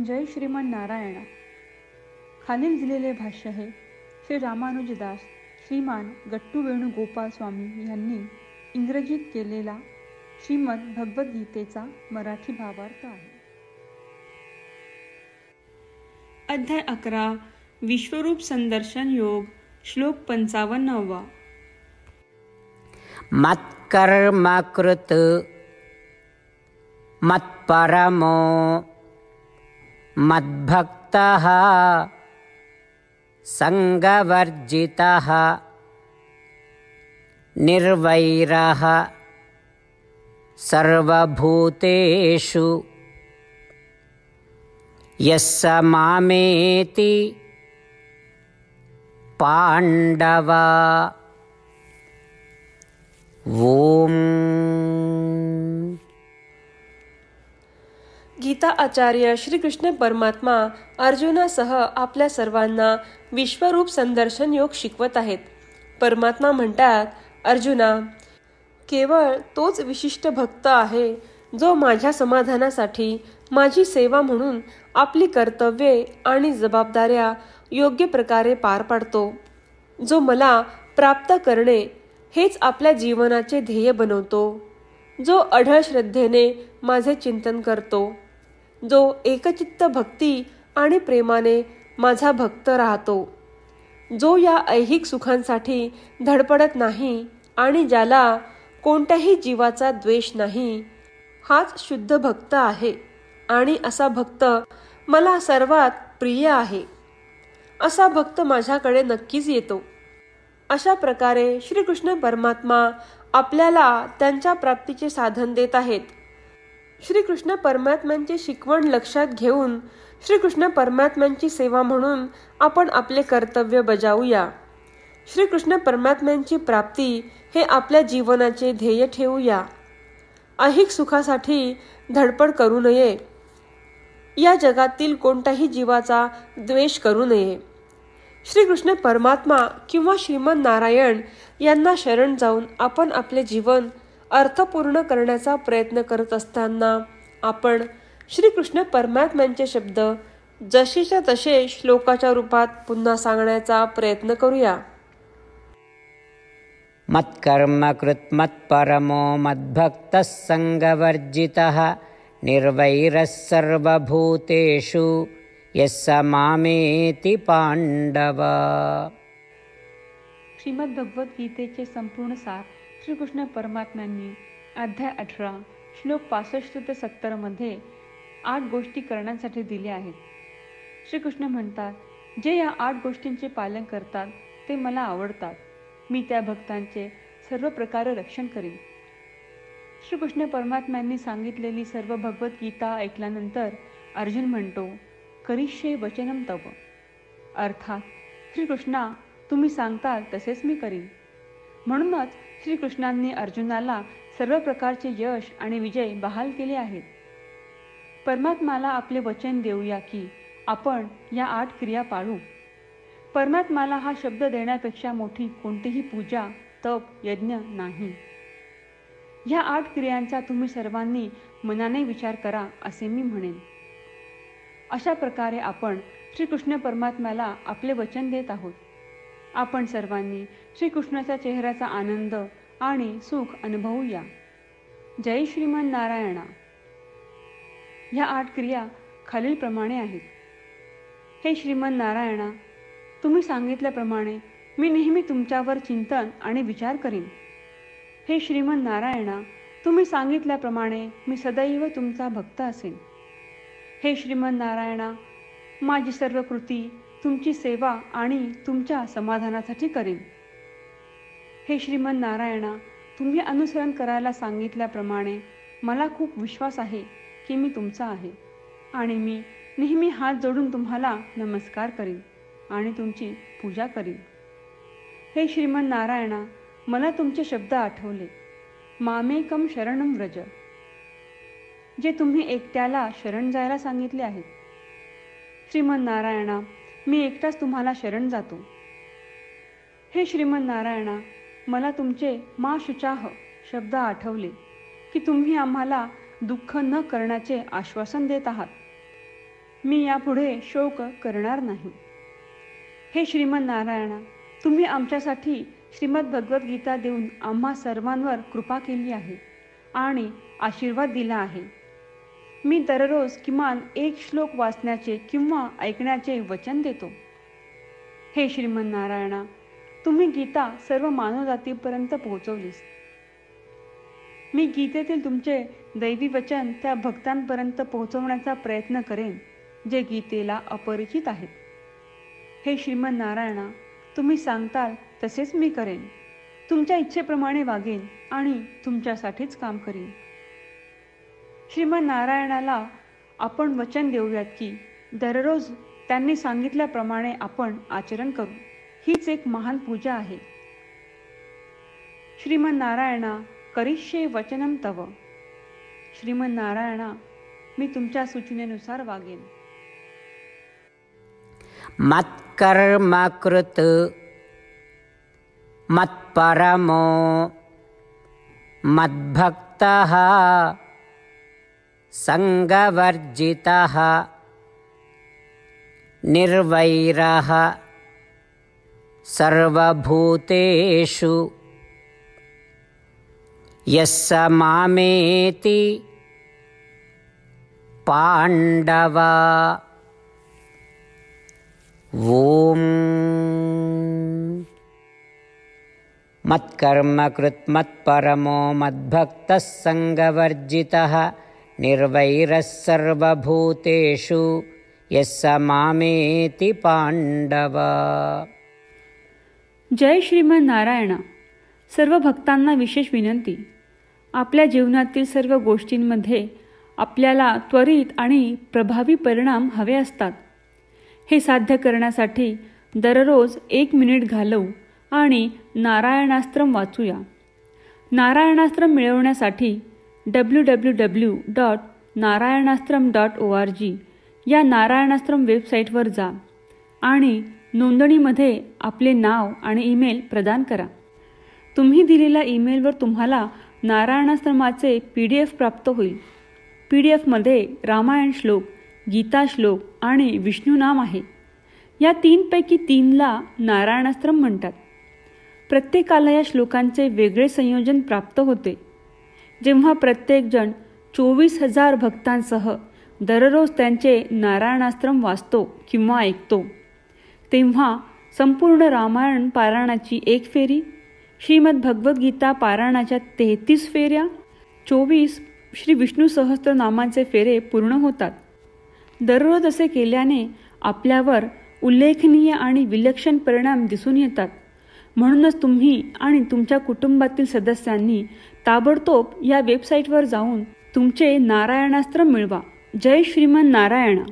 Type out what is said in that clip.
जय श्रीमान नारायणा. खालील दिलेले भाष्य हे श्री रामानुजदास श्रीमान गट्टू वेणुगोपाल स्वामी यांनी इंग्रजीत केलेला श्रीमद भगवद्गीतेचा मराठी भावार्थ आहे. अध्याय 11 विश्वरूप संदर्शन योग. श्लोक 55. मत्कर्मकृत मत्परमो मद्भक्तः संगवर्जितः निर्वैरः सर्वभूतेषु यस्य मामेति पांडव. ओम. गीता आचार्य श्री कृष्ण परमात्मा अर्जुनासह आपल्या सर्वांना विश्वरूप संदर्शन योग शिकवत आहेत. परमात्मा म्हणतात, अर्जुना, केवळ तोच विशिष्ट भक्त आहे जो माझ्या समाधानासाठी माझी सेवा म्हणून आपली कर्तव्ये आणि जबाबदाऱ्या योग्य प्रकारे पार पाडतो, जो मला प्राप्त करणे हेच आपल्या जीवनाचे ध्येय बनवतो, जो अढळ श्रद्धेने माझे चिंतन करतो, जो एकचित्त भक्ती आणि प्रेमाने माझा भक्त राहतो, जो या ऐहिक सुखांसाठी धडपडत नाही आणि ज्याला कोणत्याही जीवाचा द्वेष नाही, हाच शुद्ध भक्त आहे. आणि असा भक्त मला सर्वात प्रिय आहे. असा भक्त माझ्याकडे नक्कीच येतो. अशा प्रकारे श्रीकृष्ण परमात्मा आपल्याला त्यांच्या प्राप्तीचे साधन देत आहेत. श्रीकृष्ण परमात्म्यांची शिकवण लक्षात घेऊन श्रीकृष्ण परमात्म्यांची सेवा म्हणून आपण आपले कर्तव्य बजावूया. श्रीकृष्ण परमात्म्यांची प्राप्ती हे आपल्या जीवनाचे ध्येय ठेवूया. ऐहिक सुखासाठी धडपड करू नये. या जगातील कोणत्याही जीवाचा द्वेष करू नये. श्रीकृष्ण परमात्मा किंवा श्रीमन नारायण यांना शरण जाऊन आपण आपले जीवन अर्थपूर्ण करण्याचा प्रयत्न करत असताना आपण श्रीकृष्ण परमात्म्यांचे शब्द जसेच्या तसे श्लोकाच्या रूपात पुन्हा सांगण्याचा प्रयत्न करूया. मत्कर्मकृत मत्परमो मद्भक्तः संगवर्जितः निर्वैरः सर्वभूतेषु यस्य मामेति पांडव. श्रीमद भगवद्गीतेचे संपूर्ण सार श्रीकृष्ण परमात्म्यांनी अध्याय 18 श्लोक 65 ते 70 मध्ये 8 गोष्टी करण्यासाठी दिल्या आहेत. श्रीकृष्ण म्हणतात, जे या 8 गोष्टींचे पालन करतात ते मला आवडतात. मी त्या भक्तांचे सर्व प्रकारे रक्षण करीन. श्रीकृष्ण परमात्म्यांनी सांगितलेली सर्व भगवद्गीता ऐकल्यानंतर अर्जुन म्हणतो, करिष्ये वचनम तव. अर्थात श्रीकृष्णा, तुम्ही सांगताल तसेच मी करीन. म्हणूनच श्रीकृष्णांनी अर्जुनाला सर्व प्रकारचे यश आणि विजय बहाल केले आहेत. परमात्म्याला आपले वचन देऊया की आपण या 8 क्रिया पाळू. परमात्म्याला हा शब्द देण्यापेक्षा मोठी कोणतीही पूजा, तप, यज्ञ नाही. ह्या 8 क्रियांचा तुम्ही सर्वांनी मनाने विचार करा असे मी म्हणेन. अशा प्रकारे आपण श्रीकृष्ण परमात्म्याला आपले वचन देत आहोत. आपण सर्वांनी श्रीकृष्णाच्या चेहऱ्याचा आनंद आणि सुख अनुभवूया. जय श्रीमान नारायणा. ह्या 8 क्रिया खालीलप्रमाणे आहेत. हे श्रीमान नारायणा, तुम्ही सांगितल्याप्रमाणे मी नेहमी तुमच्यावर चिंतन आणि विचार करीन. हे श्रीमान नारायणा, तुम्ही सांगितल्याप्रमाणे मी सदैव तुमचा भक्त असेन. हे श्रीमान नारायणा, माझी सर्व कृती तुमची सेवा आणि तुमच्या समाधानासाठी करीन. हे श्रीमान नारायणा, तुम्ही अनुसरण करायला सांगितल्याप्रमाणे मला खूप विश्वास आहे की मी तुमचा आहे आणि मी नेहमी हात जोडून तुम्हाला नमस्कार करीन आणि तुमची पूजा करीन. हे श्रीमान नारायणा, मला तुमचे शब्द आठवले. मामेकम शरणम व्रज, जे तुम्ही एकट्याला शरण जायला सांगितले आहेत. श्रीमान नारायणा, मी एकटाच तुम्हाला शरण जातो. हे श्रीमान नारायणा, मला तुमचे मा शुचाह शब्द आठवले की तुम्ही आम्हाला दुःख न करण्याचे आश्वासन देत आहात. मी यापुढे शोक करणार नाही. हे श्रीमन नारायणा, तुम्ही आमच्यासाठी श्रीमद भगवद्गीता देऊन आम्हा सर्वांवर कृपा केली आहे आणि आशीर्वाद दिला आहे. मी दररोज किमान एक श्लोक वाचण्याचे किंवा ऐकण्याचे वचन देतो. हे श्रीमन नारायणा, तुम्ही गीता सर्व मानवजातीपर्यंत पोहोचवलीस. मी गीतेतील तुमचे दैवी वचन त्या भक्तांपर्यंत पोहोचवण्याचा प्रयत्न करेन जे गीतेला अपरिचित आहेत. हे श्रीमन नारायणा, तुम्ही सांगताल तसेच मी करेन. तुमच्या इच्छेप्रमाणे वागेन आणि तुमच्यासाठीच काम करीन. श्रीमन नारायणाला आपण वचन देऊयात की दररोज त्यांनी सांगितल्याप्रमाणे आपण आचरण करू. हीच एक महान पूजा आहे. श्रीमन नारायणा, करिष्ये वचनम तव. श्रीमन नारायणा, मी तुमच्या सूचनेनुसार वागेन. मत्कर्म कृत मत्परमो मद्भक्तः संगवर्जितः निर्वैरः सर्वभूतेषु यस्य मामेति पाण्डव. ओम. मत्कर्म कृत मत्परमो मद्भक्तः संगवर्जितः निर्वैरः सर्वभूतेषु यस्य मामेति पाण्डव. जय श्रीमन नारायणा. सर्व भक्तांना विशेष विनंती. आपल्या जीवनातील सर्व गोष्टींमध्ये आपल्याला त्वरित आणि प्रभावी परिणाम हवे असतात. हे साध्य करण्यासाठी दररोज 1 मिनिट घालवू आणि नारायणास्त्रम वाचूया. नारायणास्त्रम मिळवण्यासाठी www.narayanaastram.org या नारायणास्त्रम वेबसाईटवर जा आणि नोंदणीमध्ये आपले नाव आणि ईमेल प्रदान करा. तुम्ही दिलेल्या ईमेलवर तुम्हाला नारायणास्त्रमाचे PDF प्राप्त होईल. PDFमध्ये रामायण श्लोक, गीता श्लोक आणि विष्णू नाम आहे. या 3 पैकी 3ला नारायणास्त्रम म्हणतात. प्रत्येकाला या श्लोकांचे वेगळे संयोजन प्राप्त होते. जेव्हा प्रत्येकजण 24,000 भक्तांसह दररोज त्यांचे नारायणास्त्रम वाचतो किंवा ऐकतो, तेव्हा संपूर्ण रामायण पारायणाची 1 फेरी, श्रीमद भगवद्गीता पारायणाच्या 33 फेऱ्या, 24 श्री विष्णू सहस्त्रनामांचे फेरे पूर्ण होतात. दररोज असे केल्याने आपल्यावर उल्लेखनीय आणि विलक्षण परिणाम दिसून येतात. म्हणूनच तुम्ही आणि तुमच्या कुटुंबातील सदस्यांनी ताबडतोब या वेबसाईटवर जाऊन तुमचे नारायणास्त्र मिळवा. जय श्रीमन नारायणा.